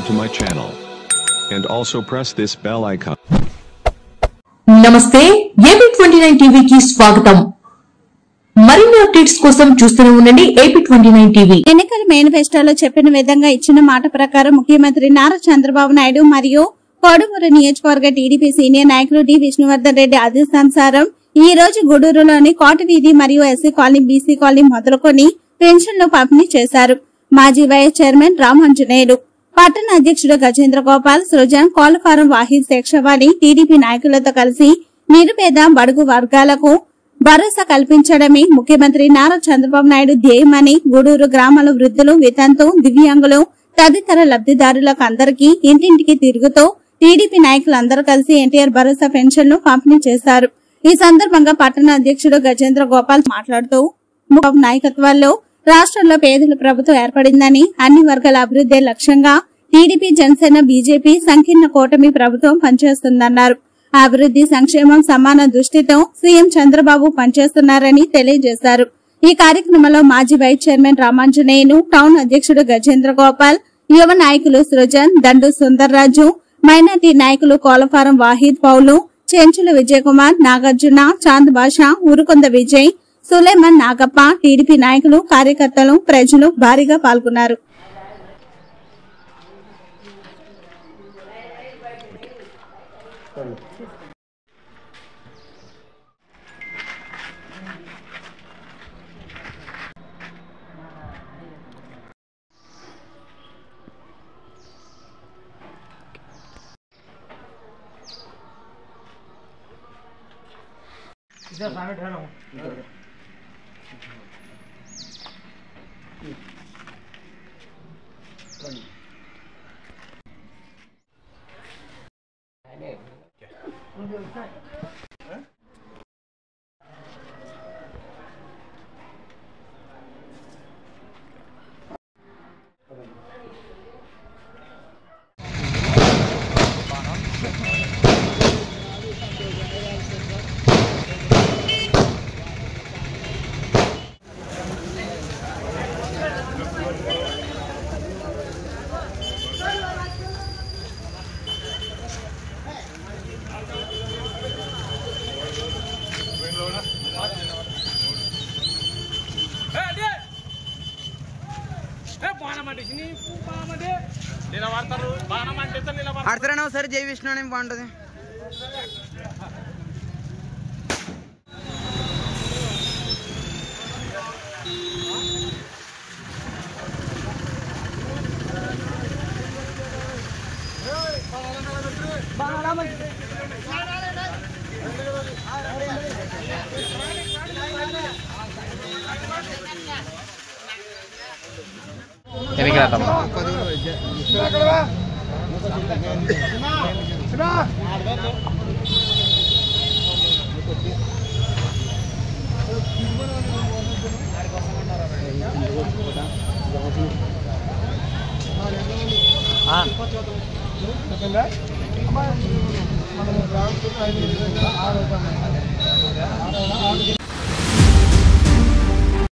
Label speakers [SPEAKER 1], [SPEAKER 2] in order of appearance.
[SPEAKER 1] subscribe to my channel. And also press this bell icon.
[SPEAKER 2] నమస్తే AP29 టీవీకి స్వాగతం. మరిన్ని అప్డేట్స్ కోసం చూస్తూనే ఉండండి AP29 టీవీ.
[SPEAKER 3] ఎన్నికల మేనిఫెస్టోలో చెప్పిన విధంగా ఇచ్చిన మాట ప్రకారం ముఖ్యమంత్రి నారా చంద్రబాబు నాయుడు మరియు కోడుమూరు నియోజకవర్గ టీడీపీ సీనియర్ నాయకులు డి విష్ణువర్ధన్ రెడ్డి ఆదేశానుసారం ఈ రోజు గూడూరులోని కోట వీధి మరియు ఎస్సీ కాలనీ బీసీ కాలనీ మొదలుకొని పెన్షన్లు పంపిణీ చేశారు. మాజీ వైస్ చైర్మన్ రామాంజనేయులు, పట్టణ అధ్యక్షుడు గజేంద్ర గోపాల్, సృజన్, కోలఫారం వాహిద్ శేక్షవాణి టీడీపీ నాయకులతో కలిసి నిరుపేద బడుగు వర్గాలకు భరోసా కల్పించడమే ముఖ్యమంత్రి నారా చంద్రబాబు నాయుడు ధ్యేయమని గూడూరు గ్రామాల వృద్ధులు, వితంతు, దివ్యాంగులు తదితర లబ్దిదారులకు అందరికీ ఇంటింటికి తిరుగుతూ టీడీపీ నాయకులందరూ కలిసి ఎన్టీఆర్ భరోసా పెన్షన్లు పంపిణీ చేశారు. ఈ సందర్భంగా పట్టణ అధ్యక్షుడు గజేంద్ర గోపాల్ మాట్లాడుతూ చంద్రబాబు నాయకత్వాల్లో రాష్ట్రంలో పేదల ప్రభుత్వం ఏర్పడిందని, అన్ని వర్గాల అభివృద్ధి లక్ష్యంగా టీడీపీ, జనసేన, బీజేపీ సంకీర్ణ కూటమి ప్రభుత్వం పనిచేస్తుందన్నారు. అభివృద్ధి, సంక్షేమం సమాన దృష్టితో సీఎం చంద్రబాబు పనిచేస్తున్నారని తెలియజేశారు. ఈ కార్యక్రమంలో మాజీ వైస్ చైర్మన్ రామాంజనేయులు, టౌన్ అధ్యక్షుడు గజేంద్ర గోపాల్, యువ నాయకులు సృజన్, దండు సుందర్రాజు, మైనార్టీ నాయకులు కోలఫారం వాహిద్ పౌలు, చెంచుల విజయకుమార్, నాగార్జున, చాంద్ బాషా, ఉరుకొంద విజయ్, సులేమన్, నాగప్ప, టీడీపీ నాయకులు, కార్యకర్తలు, ప్రజలు భారీగా పాల్గొన్నారు.
[SPEAKER 4] ఆడతారనే ఒకసారి జై విష్ణు అని బాగుంటుంది.
[SPEAKER 5] మనం